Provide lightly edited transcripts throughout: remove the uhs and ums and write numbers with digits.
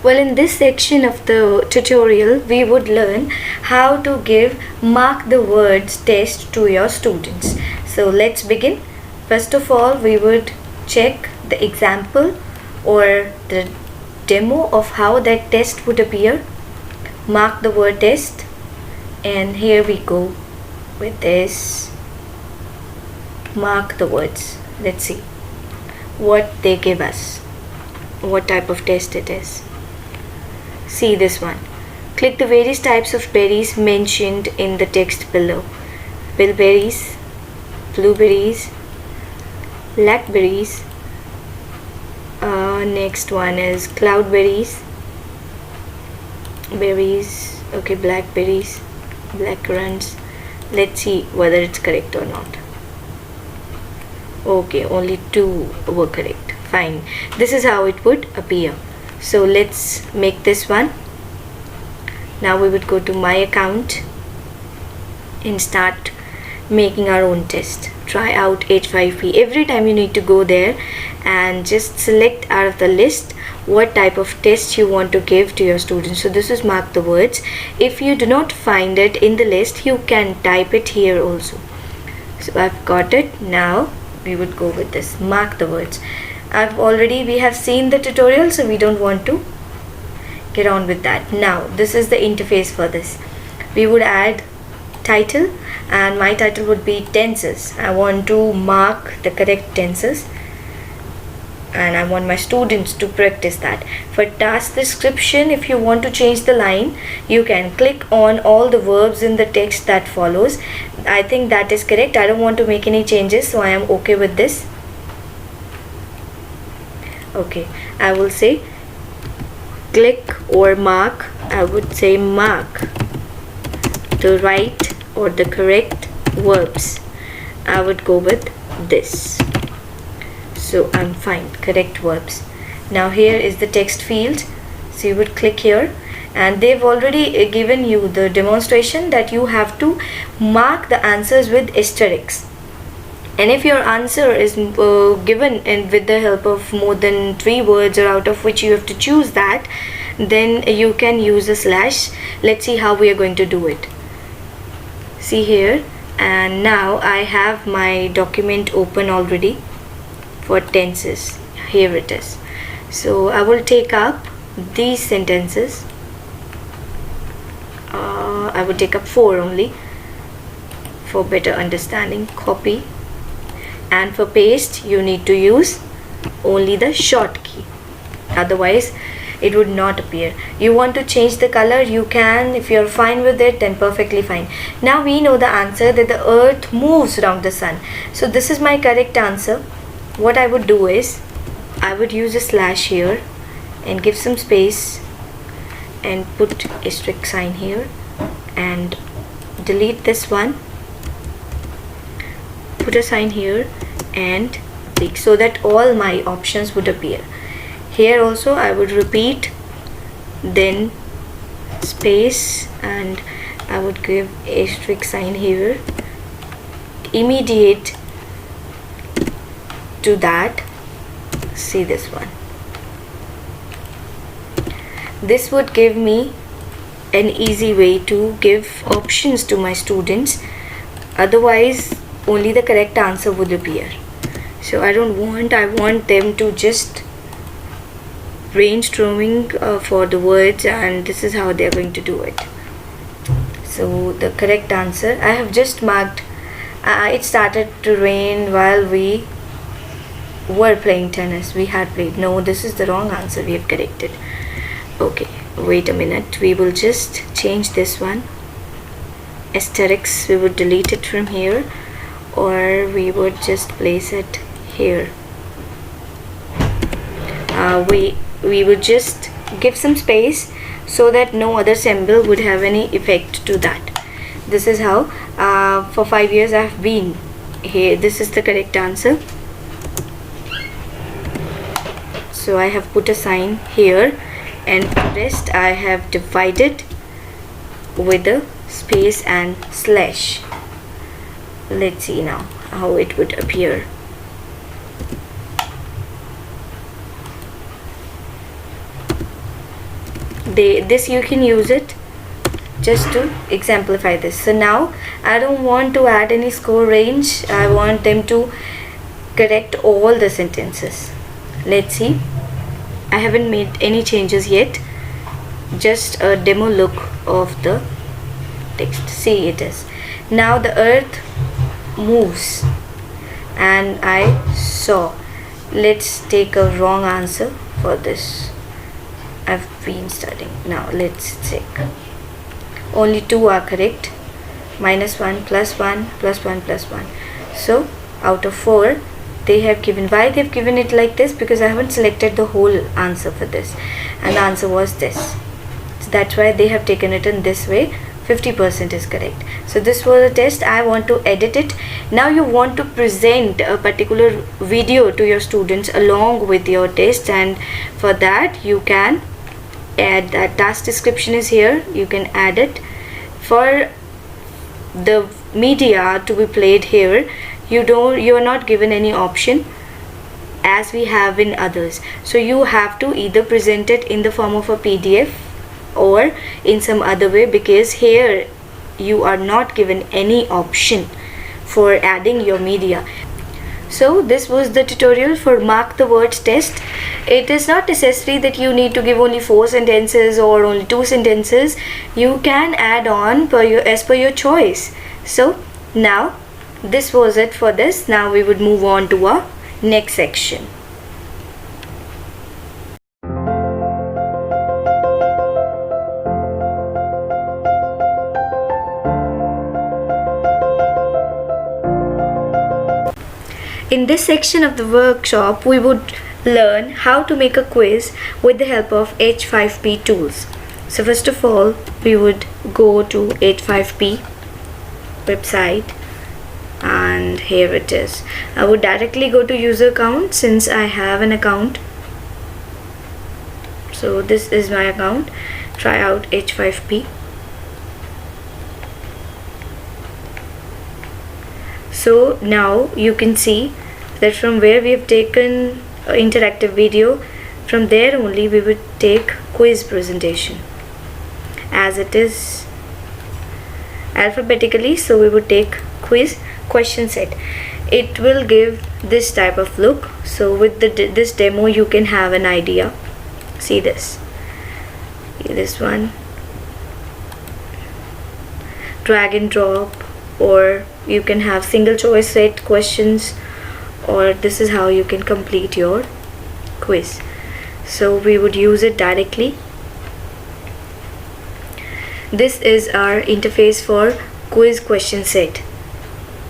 Well, in this section of the tutorial, we would learn how to give mark the words test to your students. So let's begin. First of all, we would check the example or the demo of how that test would appear. Mark the word test, and here we go with this. Mark the words. Let's see what they give us, what type of test it is. See this one. Click the various types of berries mentioned in the text below. Bilberries, blueberries, blackberries. Next one is cloudberries, berries. Okay, blackberries, blackcurrants. Let's see whether it's correct or not. Okay, only 2 were correct. Fine. This is how it would appear. So let's make this one. Now we would go to my account and start making our own test. Try out H5P. Every time you need to go there and just select out of the list what type of test you want to give to your students. So this is mark the words. If you do not find it in the list, you can type it here also. So I've got it. Now we would go with this, mark the words. We have seen the tutorial, so we don't want to get on with that. Now this is the interface for this. We would add title, and my title would be tenses. I want to mark the correct tenses and I want my students to practice that. For task description, if you want to change the line, you can click on all the verbs in the text that follows. I think that is correct. I don't want to make any changes, so I am okay with this. Okay, I will say click or mark. I would say mark the right or the correct verbs. I would go with this. So I'm fine, correct verbs. Now here is the text field. So you would click here, and they've already given you the demonstration that you have to mark the answers with asterisks. And if your answer is given and with the help of more than 3 words, or out of which you have to choose that, then you can use a slash. Let's see how we are going to do it. See here, and now I have my document open already for tenses. Here it is. So I will take up these sentences. I will take up 4 only for better understanding. Copy, and for paste you need to use only the short key, otherwise it would not appear. You want to change the color, you can. If you're fine with it, then perfectly fine. Now we know the answer, that the earth moves around the sun. So this is my correct answer. What I would do is, I would use a slash here and give some space and put a strict sign here and delete this one, put a sign here and tick, so that all my options would appear. Here also I would repeat, then space, and I would give a strict sign here, immediate to that. See this one. This would give me an easy way to give options to my students, otherwise only the correct answer would appear. So I want them to just brainstorming for the words, and this is how they are going to do it. So the correct answer, I have just marked. It started to rain while we were playing tennis. We had played. No, this is the wrong answer. We have corrected. Okay, wait a minute. We will just change this one. Asterisks, we would delete it from here, or we would just place it here. We would just give some space so that no other symbol would have any effect to that. This is how for 5 years I have been here. This is the correct answer. So I have put a sign here, and the rest I have divided with a space and slash. Let's see now how it would appear. This you can use it just to exemplify this. So now I don't want to add any score range. I want them to correct all the sentences. Let's see. I haven't made any changes yet, just a demo look of the text. See, it is now the earth moves and I saw. Let's take a wrong answer for this. I've been studying. Now let's check. Only 2 are correct. -1, +1, +1, +1. So out of 4 they have given. Why they've given it like this? Because I haven't selected the whole answer for this, and the answer was this. So that's why they have taken it in this way. 50% is correct. So this was a test. I want to edit it. Now you want to present a particular video to your students along with your test, and for that you can add that task description is here. You can add it. For the media to be played here, you are not given any option as we have in others. So you have to either present it in the form of a PDF or in some other way, because here you are not given any option for adding your media. So this was the tutorial for mark the words test. It is not necessary that you need to give only 4 sentences or only 2 sentences. You can add on as per your choice. So now this was it for this. Now we would move on to our next section. In this section of the workshop, we would learn how to make a quiz with the help of H5P tools. So first of all, we would go to H5P website, and here it is. I would directly go to user account since I have an account. So this is my account. Try out H5P. So now you can see that from where we have taken interactive video, from there only we would take quiz presentation, as it is alphabetically. So we would take quiz question set. It will give this type of look. So with this demo you can have an idea. See this one, drag and drop, or you can have single choice set questions, or this is how you can complete your quiz. So we would use it directly. This is our interface for quiz question set.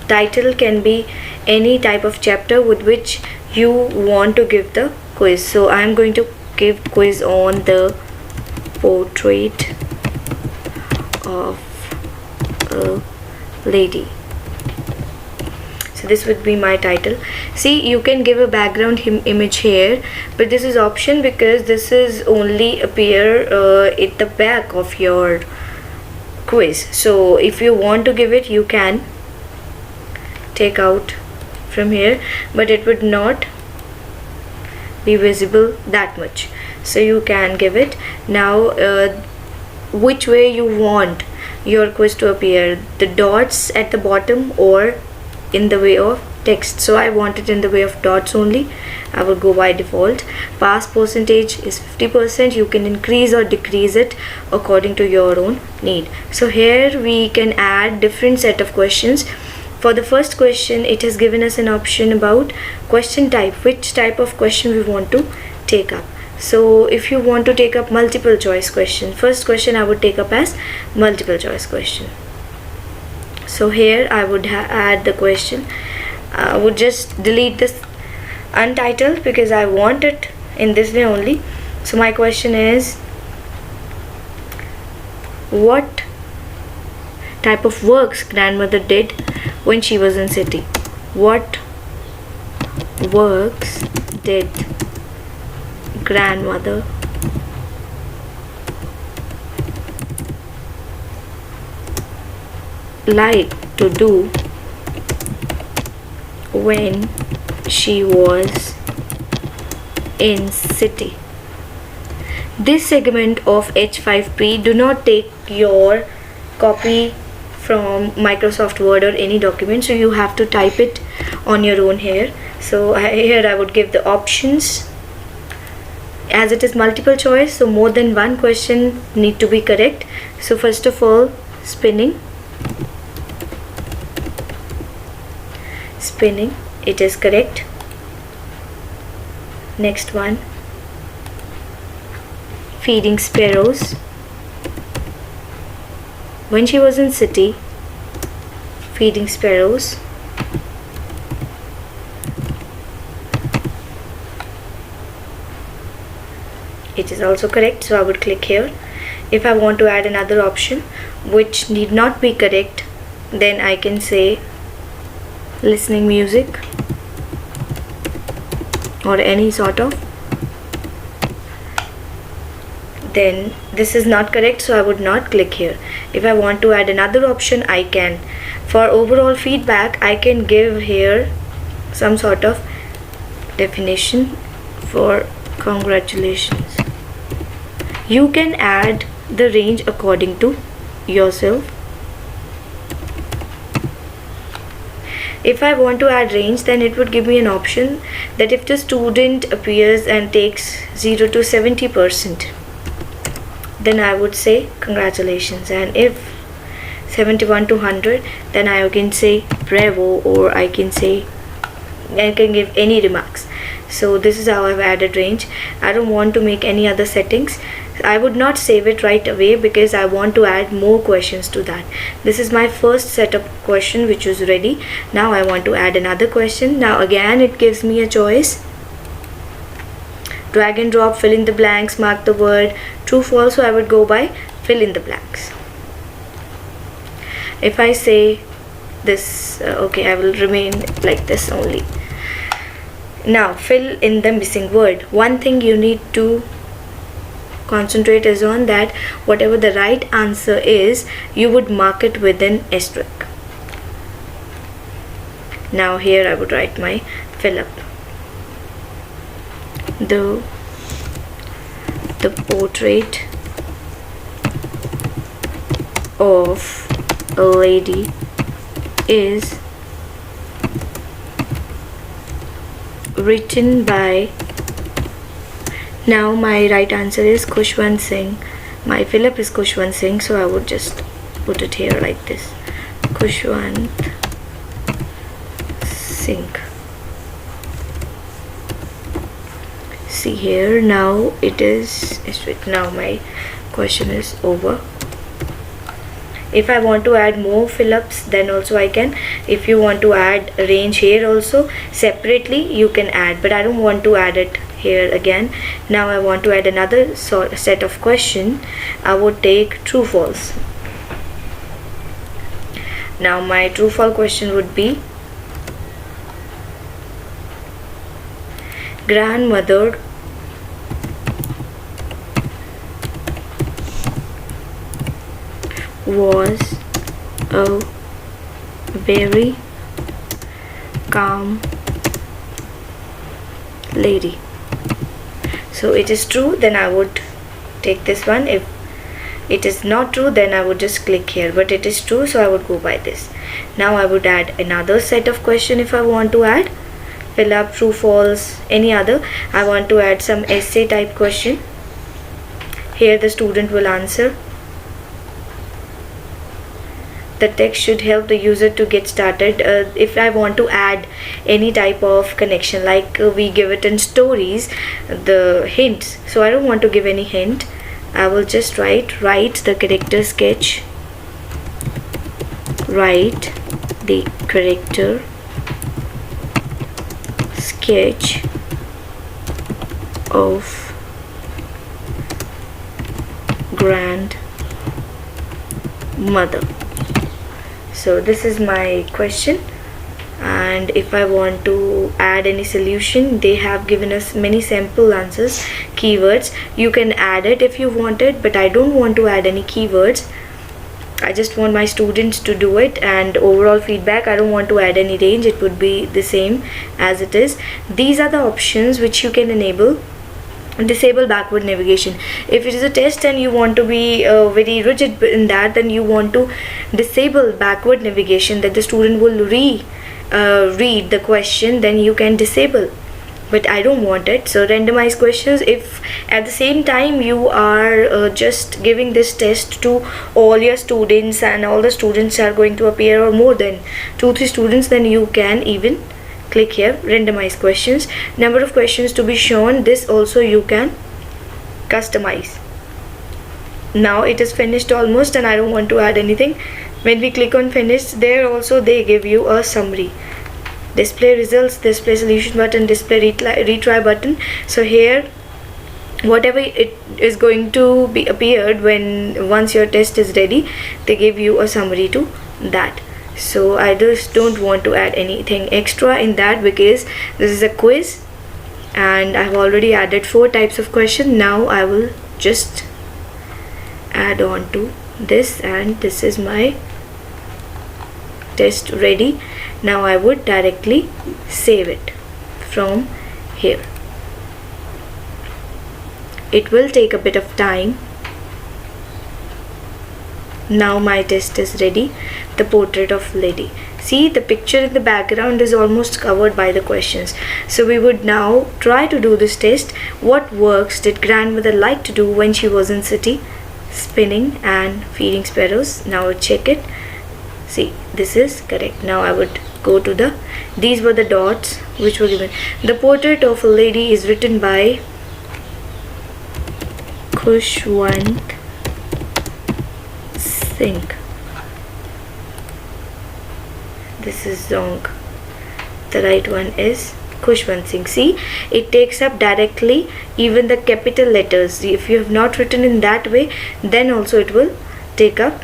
Title can be any type of chapter with which you want to give the quiz. So I am going to give quiz on the portrait of a lady. So this would be my title. See, you can give a background image here, but this is option because this is only appear at the back of your quiz. So if you want to give it, you can take out from here, but it would not be visible that much. So you can give it. Now which way you want your quiz to appear, the dots at the bottom or in the way of text. So I want it in the way of dots only. I will go by default. Pass percentage is 50%. You can increase or decrease it according to your own need. So here we can add different set of questions. For the first question, it has given us an option about question type, which type of question we want to take up. So if you want to take up multiple choice question, first question I would take up as multiple choice question. So here I would add the question. I would just delete this untitled because I want it in this way only. So my question is, what type of works grandmother did when she was in city? What works did grandmother like to do when she was in city? this segment of H5P, do not take your copy from Microsoft Word or any document, so you have to type it on your own here. So here I would give the options. As it is multiple choice, so more than one question need to be correct. So first of all, spinning, it is correct. Next one, feeding sparrows. When she was in city, feeding sparrows. It is also correct, so I would click here. If I want to add another option which need not be correct, then I can say listening music or any sort of. Then this is not correct, so I would not click here. If I want to add another option, I can. For overall feedback, I can give here some sort of definition for congratulations. You can add the range according to yourself. If I want to add range, then it would give me an option that if the student appears and takes 0 to 70%, then I would say congratulations, and if 71 to 100, then I can say bravo, or I can give any remarks. So this is how I've added range. I don't want to make any other settings. I would not save it right away because I want to add more questions to that. This is my first setup question which was ready. Now I want to add another question. Now again it gives me a choice. Drag and drop, fill in the blanks, mark the word true, false. So I would go by fill in the blanks. If I say this, okay, I will remain like this only. Now fill in the missing word. One thing you need to concentrate is on that whatever the right answer is, you would mark it with an asterisk. Now here I would write my fill up. The portrait of a lady is written by. Now my right answer is Kushwant Singh. My fill up is Kushwant Singh, so I would just put it here like this. Kushwant Singh. See here, now it is. Now my question is over. If I want to add more fill-ups, then also I can. If you want to add range here also separately, you can add, but I don't want to add it here again. Now I want to add another set of question. I would take true false. Now my true false question would be, grandmother was a very calm lady. So it is true, then I would take this one. If it is not true, then I would just click here, but it is true, so I would go by this. Now I would add another set of question. If I want to add fill up, true, false, any other. I want to add some essay type question. Here the student will answer. The text should help the user to get started. If I want to add any type of connection, like we give it in stories, the hints, so I don't want to give any hint. I will just write the character sketch, write the character sketch of grandmother. So this is my question, and if I want to add any solution, they have given us many sample answers, keywords. You can add it if you want it, but I don't want to add any keywords. I just want my students to do it, and overall feedback, I don't want to add any range. It would be the same as it is. These are the options which you can enable disable backward navigation. If it is a test and you want to be very rigid in that, then you want to disable backward navigation, that the student will read the question, then you can disable. But I don't want it. So randomized questions, if at the same time you are just giving this test to all your students and all the students are going to appear, or more than 2-3 students, then you can even click here randomize questions. Number of questions to be shown, this also you can customize. Now it is finished almost and I don't want to add anything. When we click on finish, there also they give you a summary. Display results, display solution button, display retry button. So here whatever it is going to be appeared when once your test is ready, they give you a summary to that. So I just don't want to add anything extra in that, because this is a quiz and I've already added 4 types of question. Now I will just add on to this, and this is my test ready. Now I would directly save it from here. It will take a bit of time. Now my test is ready. The portrait of lady. See, the picture in the background is almost covered by the questions. So we would now try to do this test. What works did grandmother like to do when she was in city? Spinning and feeding sparrows. Now check it. See, this is correct. Now I would go to these were the dots which were given. The portrait of a lady is written by Khushwant Singh. This is wrong. The right one is Khushwant Singh. See, it takes up directly even the capital letters. If you have not written in that way, then also it will take up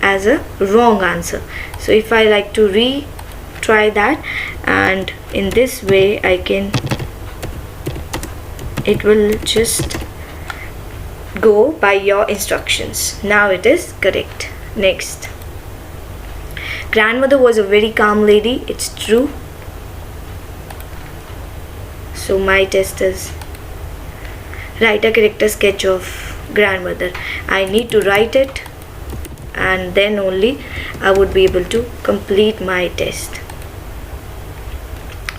as a wrong answer. So if I like to retry that, and in this way I can, it will just go by your instructions. Now it is correct. Next, grandmother was a very calm lady. It's true. So my test is write a character sketch of grandmother. I need to write it and then only I would be able to complete my test.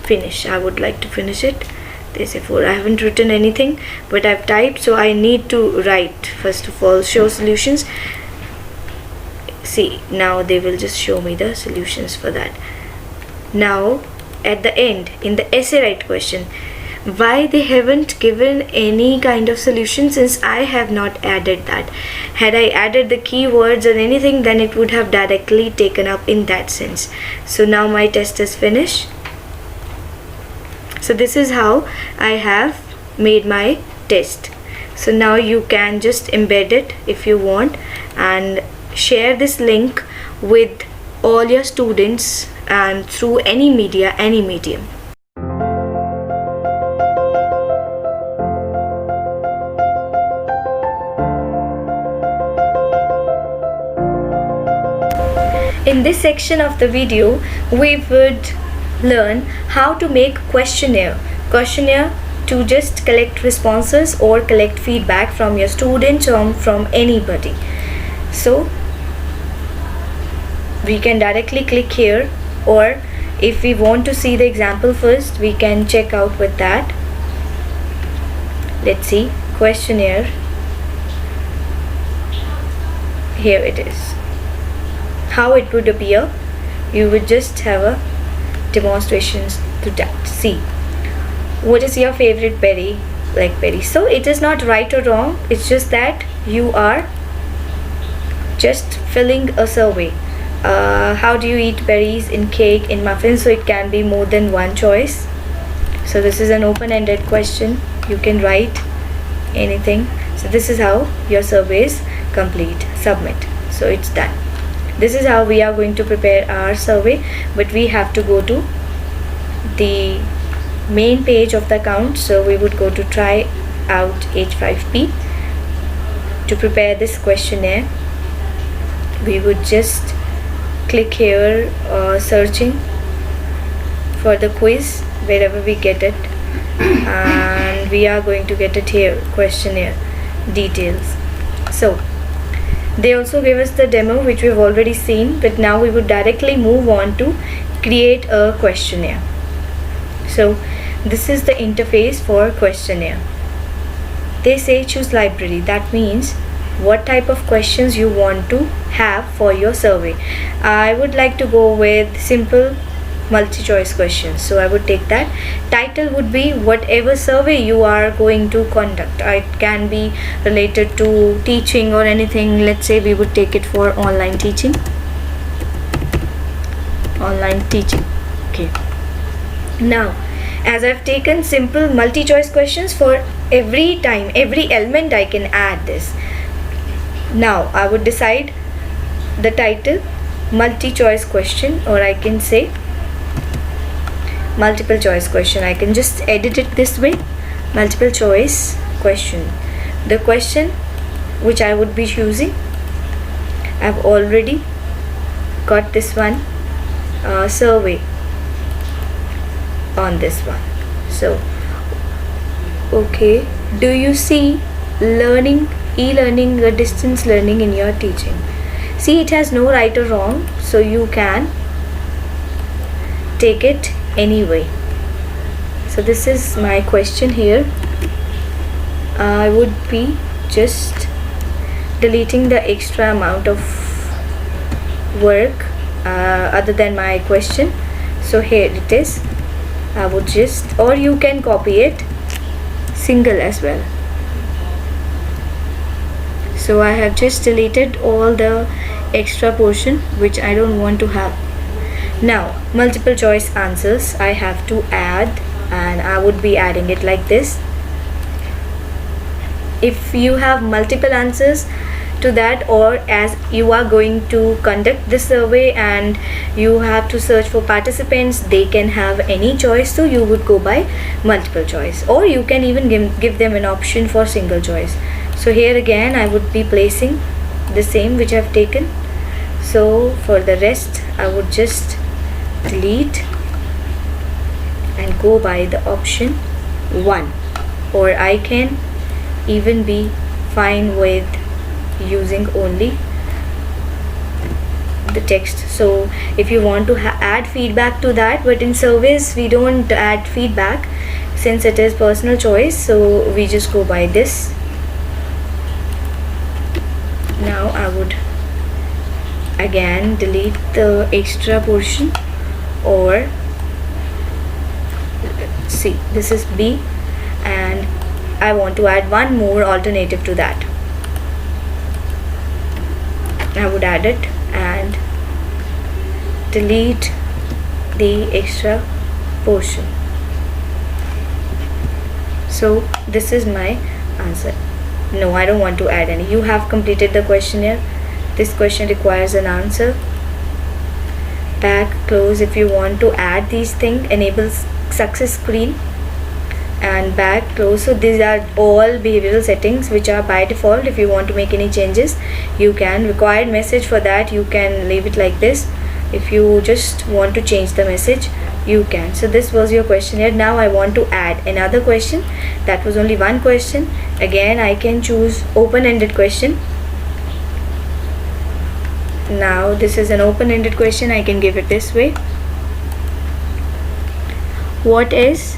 Finish. I would like to finish it. They say 4. I haven't written anything, but I've typed, so I need to write. First of all, show solutions. See, now they will just show me the solutions for that. Now at the end, in the essay write question, why they haven't given any kind of solution, since I have not added that. Had I added the keywords or anything, then it would have directly taken up in that sense. So now my test is finished. So this is how I have made my test. So now you can just embed it if you want and share this link with all your students and through any media, any medium. In this section of the video, we would learn how to make questionnaire to just collect responses or collect feedback from your students or from anybody. So we can directly click here, or if we want to see the example first, we can check out with that. Let's see, questionnaire. Here it is. How it would appear. You would just have a demonstrations to that. See, what is your favorite berry? Like berry. So it is not right or wrong, it's just that you are just filling a survey. How do you eat berries? In cake, in muffins? So it can be more than one choice. So this is an open-ended question. You can write anything. So this is how your survey is complete. Submit. So it's done. This is how we are going to prepare our survey, but we have to go to the main page of the account. So we would go to try out H5P. To prepare this questionnaire, we would just click here, searching for the quiz wherever we get it. and we are going to get it here, questionnaire details. So they also gave us the demo which we've already seen, but now we would directly move on to create a questionnaire. So this is the interface for questionnaire. They say choose library. That means what type of questions you want to have for your survey. I would like to go with simple multi-choice questions, so I would take that. Title would be whatever survey you are going to conduct. It can be related to teaching or anything. Let's say we would take it for online teaching. Online teaching. Okay. Now, as I've taken simple multi-choice questions for every time, every element I can add this. Now I would decide the title multi-choice question, or I can say multiple choice question. I can just edit it this way, multiple choice question. The question which I would be choosing, I've already got this one, survey on this one. So okay, do you see learning, e-learning or distance learning in your teaching? See, it has no right or wrong, so you can take it anyway. So this is my question here. I would be just deleting the extra amount of work other than my question. So here it is. I would just, or you can copy it single as well. So I have just deleted all the extra portion which I don't want to have. Now multiple choice answers I have to add, and I would be adding it like this. If you have multiple answers to that, or as you are going to conduct this survey and you have to search for participants, they can have any choice, so you would go by multiple choice, or you can even give them an option for single choice. So here again I would be placing the same which I've taken. So for the rest I would just delete and go by the option 1, or I can even be fine with using only the text. So if you want to add feedback to that, but in surveys we don't add feedback since it is personal choice, so we just go by this. Now I would again delete the extra portion, or see, this is B and I want to add one more alternative to that. I would add it and delete the extra portion. So this is my answer. No, I don't want to add any. You have completed the questionnaire. This question requires an answer. Back, close. If you want to add these things, enable success screen and back, close. So these are all behavioral settings which are by default. If you want to make any changes, you can. Required message, for that you can leave it like this. If you just want to change the message, you can. So this was your questionnaire. Now I want to add another question. That was only one question. Again I can choose open-ended question. Now this is an open-ended question. I can give it this way. What is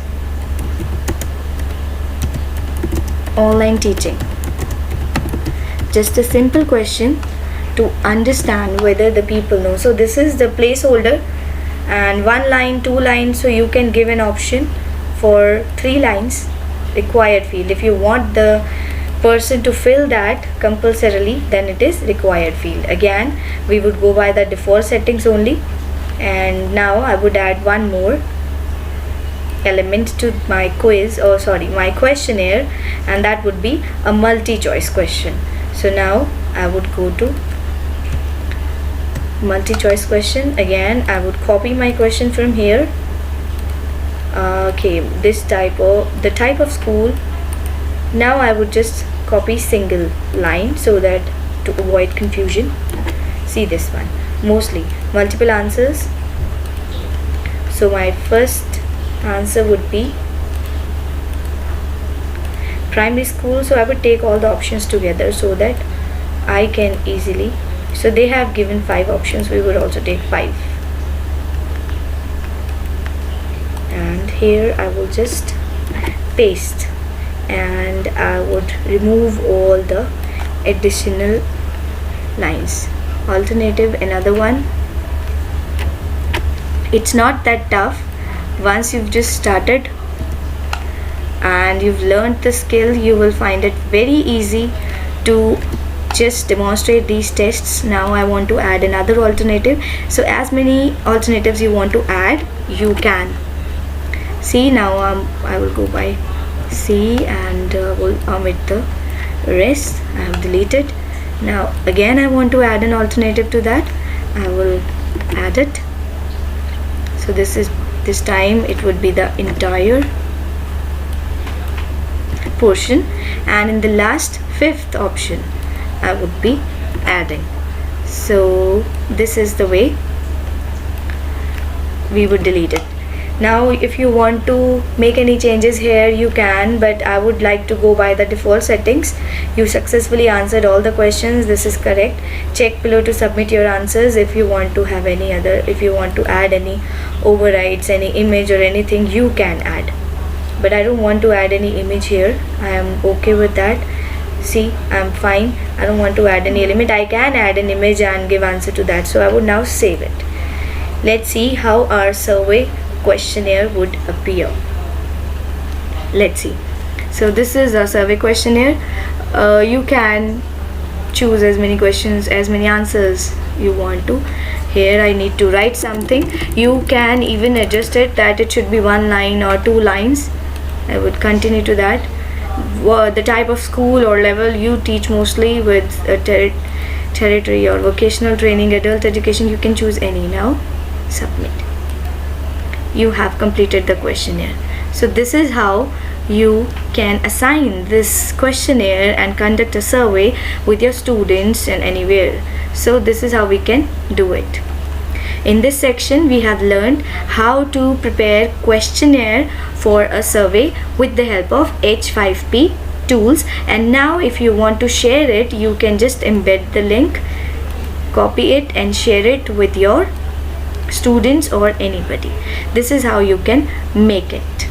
online teaching? Just a simple question to understand whether the people know. So this is the placeholder, and 1 line, 2 lines, so you can give an option for 3 lines. Required field, if you want the person to fill that compulsorily, then it is required field. Again we would go by the default settings only, and now I would add one more element to my quiz, or sorry, my questionnaire, and that would be a multi-choice question. So now I would go to multi-choice question. Again I would copy my question from here. Okay, this type of the type of school. Now I would just copy single line so that to avoid confusion. See this one, mostly multiple answers. So my first answer would be primary school, so I would take all the options together so that I can easily, so they have given 5 options, we would also take 5. And here I will just paste, and I would remove all the additional lines. Alternative, another one. It's not that tough. Once you've just started and you've learned the skill, you will find it very easy to just demonstrate these tests. Now I want to add another alternative, so as many alternatives you want to add, you can. See, now I will go by C and will omit the rest. I have deleted. Now again I want to add an alternative to that. I will add it. So this time it would be the entire portion, and in the last 5th option I would be adding. So this is the way we would delete it. Now if you want to make any changes here, you can, but I would like to go by the default settings. You successfully answered all the questions. This is correct. Check below to submit your answers. If you want to have any other, if you want to add any overrides, any image or anything, you can add, but I don't want to add any image here. I am okay with that. See, I'm fine. I don't want to add any element. I can add an image and give answer to that, so I would now save it. Let's see how our survey questionnaire would appear. Let's see. So this is a survey questionnaire. You can choose as many questions, as many answers you want to. Here I need to write something. You can even adjust it that it should be 1 line or 2 lines. I would continue to that. The type of school or level you teach, mostly with a territory or vocational training, adult education, you can choose any. Now submit. You have completed the questionnaire. So this is how you can assign this questionnaire and conduct a survey with your students and anywhere. So this is how we can do it. In this section we have learned how to prepare questionnaire for a survey with the help of H5P tools, and now if you want to share it, you can just embed the link, copy it and share it with your students or anybody. This is how you can make it.